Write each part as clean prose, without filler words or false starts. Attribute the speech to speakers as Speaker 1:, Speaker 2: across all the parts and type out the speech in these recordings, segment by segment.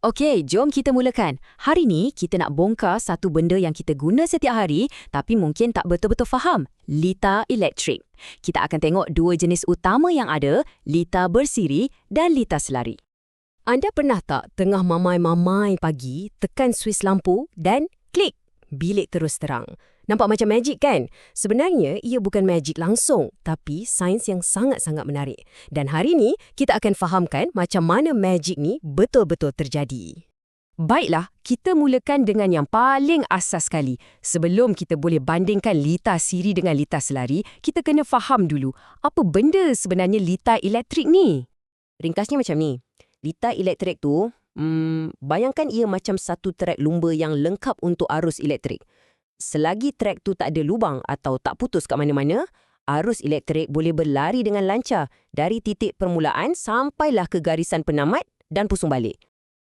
Speaker 1: Okey, jom kita mulakan. Hari ni kita nak bongkar satu benda yang kita guna setiap hari tapi mungkin tak betul-betul faham. Litar elektrik. Kita akan tengok dua jenis utama yang ada, litar bersiri dan litar selari. Anda pernah tak tengah mamai-mamai pagi, tekan suis lampu dan klik, bilik terus terang. Nampak macam magic kan? Sebenarnya ia bukan magic langsung, tapi sains yang sangat-sangat menarik. Dan hari ni kita akan fahamkan macam mana magic ni betul-betul terjadi. Baiklah, kita mulakan dengan yang paling asas sekali. Sebelum kita boleh bandingkan litar siri dengan litar selari, kita kena faham dulu apa benda sebenarnya litar elektrik ni. Ringkasnya macam ni. Litar elektrik tu, bayangkan ia macam satu trek lumba yang lengkap untuk arus elektrik. Selagi trek tu tak ada lubang atau tak putus kat mana-mana, arus elektrik boleh berlari dengan lancar dari titik permulaan sampailah ke garisan penamat dan pusing balik.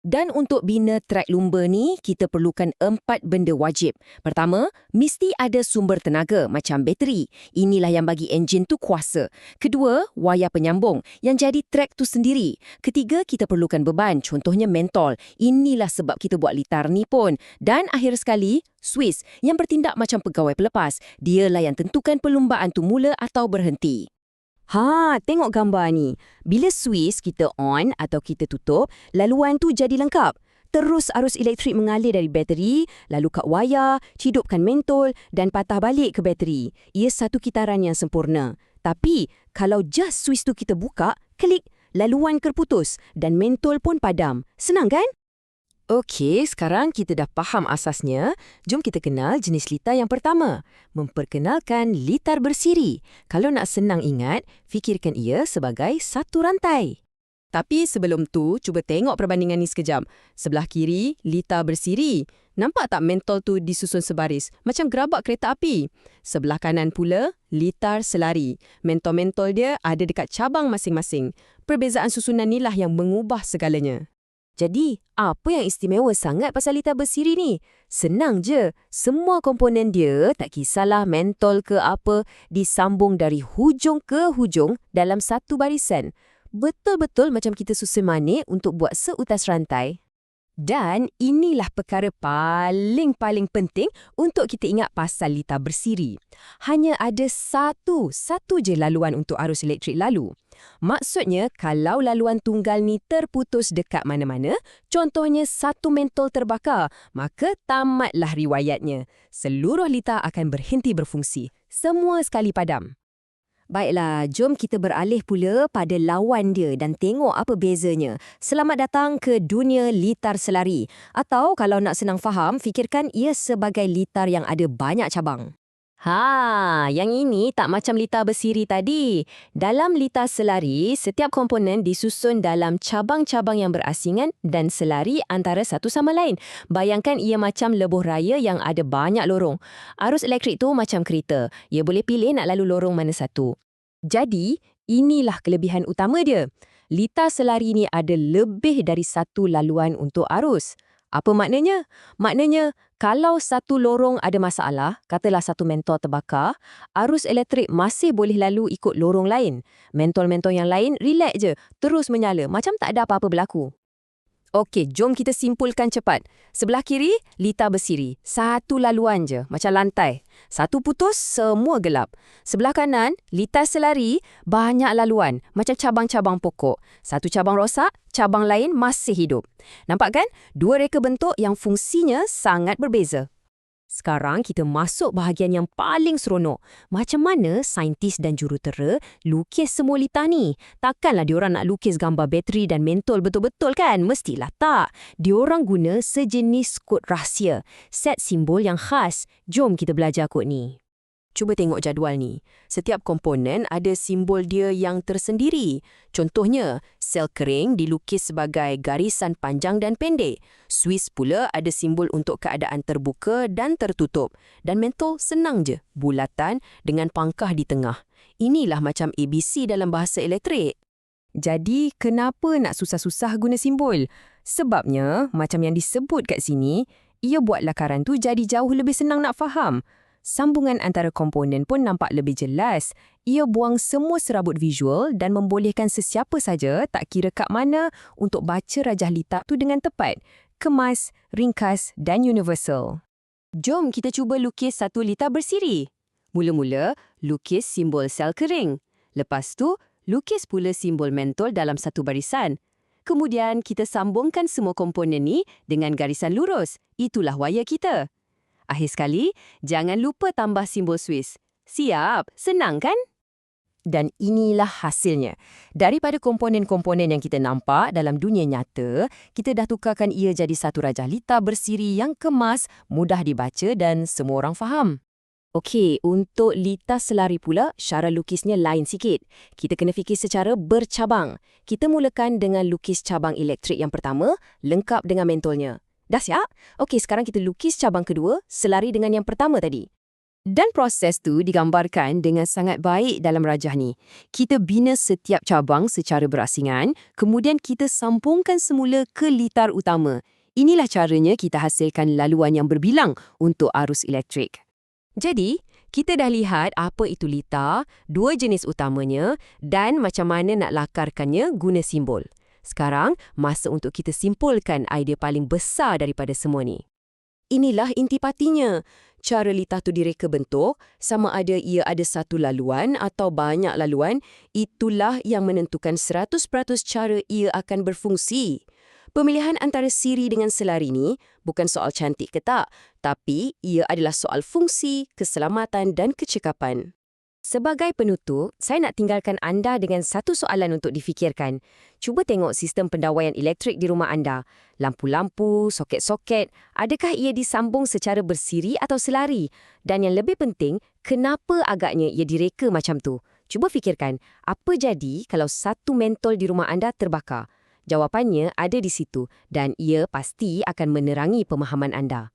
Speaker 1: Dan untuk bina trek lumba ni, kita perlukan 4 benda wajib. Pertama, mesti ada sumber tenaga macam bateri. Inilah yang bagi enjin tu kuasa. Kedua, wayar penyambung yang jadi trek tu sendiri. Ketiga, kita perlukan beban, contohnya mentol. Inilah sebab kita buat litar ni pun. Dan akhir sekali, suis yang bertindak macam pegawai pelepas. Dialah yang tentukan perlumbaan tu mula atau berhenti. Tengok gambar ni. Bila suis kita on atau kita tutup, laluan tu jadi lengkap. Terus arus elektrik mengalir dari bateri, lalu kat wayar, hidupkan mentol dan patah balik ke bateri. Ia satu kitaran yang sempurna. Tapi, kalau just suis tu kita buka, klik, laluan terputus dan mentol pun padam. Senang kan? Okey, sekarang kita dah faham asasnya. Jom kita kenal jenis litar yang pertama. Memperkenalkan litar bersiri. Kalau nak senang ingat, fikirkan ia sebagai satu rantai. Tapi sebelum tu, cuba tengok perbandingan ni sekejap. Sebelah kiri, litar bersiri. Nampak tak mentol tu disusun sebaris? Macam gerabak kereta api. Sebelah kanan pula, litar selari. Mentol-mentol dia ada dekat cabang masing-masing. Perbezaan susunan inilah yang mengubah segalanya. Jadi, apa yang istimewa sangat pasal litar bersiri ni? Senang je. Semua komponen dia, tak kisahlah mentol ke apa, disambung dari hujung ke hujung dalam satu barisan. Betul-betul macam kita susun manik untuk buat seutas rantai. Dan inilah perkara paling penting untuk kita ingat pasal litar bersiri. Hanya ada satu je laluan untuk arus elektrik lalu. Maksudnya, kalau laluan tunggal ni terputus dekat mana-mana, contohnya satu mentol terbakar, maka tamatlah riwayatnya. Seluruh litar akan berhenti berfungsi. Semua sekali padam. Baiklah, jom kita beralih pula pada lawan dia dan tengok apa bezanya. Selamat datang ke dunia litar selari. Atau kalau nak senang faham, fikirkan ia sebagai litar yang ada banyak cabang. Yang ini tak macam litar bersiri tadi. Dalam litar selari, setiap komponen disusun dalam cabang-cabang yang berasingan dan selari antara satu sama lain. Bayangkan ia macam lebuh raya yang ada banyak lorong. Arus elektrik tu macam kereta. Ia boleh pilih nak lalu lorong mana satu. Jadi, inilah kelebihan utama dia. Litar selari ni ada lebih dari satu laluan untuk arus. Apa maknanya? Maknanya, kalau satu lorong ada masalah, katalah satu mentol terbakar, arus elektrik masih boleh lalu ikut lorong lain. Mentol-mentol yang lain relax je, terus menyala, macam tak ada apa-apa berlaku. Okey, jom kita simpulkan cepat. Sebelah kiri, litar bersiri. Satu laluan je, macam lantai. Satu putus, semua gelap. Sebelah kanan, litar selari, banyak laluan, macam cabang-cabang pokok. Satu cabang rosak, cabang lain masih hidup. Nampak kan? Dua reka bentuk yang fungsinya sangat berbeza. Sekarang kita masuk bahagian yang paling seronok. Macam mana saintis dan jurutera lukis semua litar ni? Takkanlah diorang nak lukis gambar bateri dan mentol betul-betul kan? Mestilah tak. Diorang guna sejenis kod rahsia. Set simbol yang khas. Jom kita belajar kod ni. Cuba tengok jadual ni. Setiap komponen ada simbol dia yang tersendiri. Contohnya, sel kering dilukis sebagai garisan panjang dan pendek. Suis pula ada simbol untuk keadaan terbuka dan tertutup. Dan mentol senang je, bulatan dengan pangkah di tengah. Inilah macam ABC dalam bahasa elektrik. Jadi, kenapa nak susah-susah guna simbol? Sebabnya, macam yang disebut kat sini, ia buat lakaran tu jadi jauh lebih senang nak faham.
Speaker 2: Sambungan antara komponen pun nampak lebih jelas. Ia buang semua serabut visual dan membolehkan sesiapa saja, tak kira kat mana, untuk baca rajah litar tu dengan tepat. Kemas, ringkas dan universal.
Speaker 1: Jom kita cuba lukis satu litar bersiri. Mula-mula, lukis simbol sel kering. Lepas tu, lukis pula simbol mentol dalam satu barisan. Kemudian, kita sambungkan semua komponen ni dengan garisan lurus. Itulah wayar kita. Akhir sekali, jangan lupa tambah simbol Swiss. Siap, senang kan?
Speaker 2: Dan inilah hasilnya. Daripada komponen-komponen yang kita nampak dalam dunia nyata, kita dah tukarkan ia jadi satu rajah litar bersiri yang kemas, mudah dibaca dan semua orang faham.
Speaker 1: Okey, untuk litar selari pula, cara lukisnya lain sikit. Kita kena fikir secara bercabang. Kita mulakan dengan lukis cabang elektrik yang pertama, lengkap dengan mentolnya. Dah siap? Okey, sekarang kita lukis cabang kedua, selari dengan yang pertama tadi. Dan proses tu digambarkan dengan sangat baik dalam rajah ni. Kita bina setiap cabang secara berasingan, kemudian kita sambungkan semula ke litar utama. Inilah caranya kita hasilkan laluan yang berbilang untuk arus elektrik. Jadi, kita dah lihat apa itu litar, dua jenis utamanya, dan macam mana nak lakarkannya guna simbol. Sekarang, masa untuk kita simpulkan idea paling besar daripada semua ni. Inilah intipatinya. Cara litar tu direka bentuk, sama ada ia ada satu laluan atau banyak laluan, itulah yang menentukan 100% cara ia akan berfungsi. Pemilihan antara siri dengan selari ni bukan soal cantik ke tak, tapi ia adalah soal fungsi, keselamatan dan kecekapan. Sebagai penutup, saya nak tinggalkan anda dengan satu soalan untuk difikirkan. Cuba tengok sistem pendawaian elektrik di rumah anda. Lampu-lampu, soket-soket, adakah ia disambung secara bersiri atau selari? Dan yang lebih penting, kenapa agaknya ia direka macam tu? Cuba fikirkan, apa jadi kalau satu mentol di rumah anda terbakar? Jawapannya ada di situ dan ia pasti akan menerangi pemahaman anda.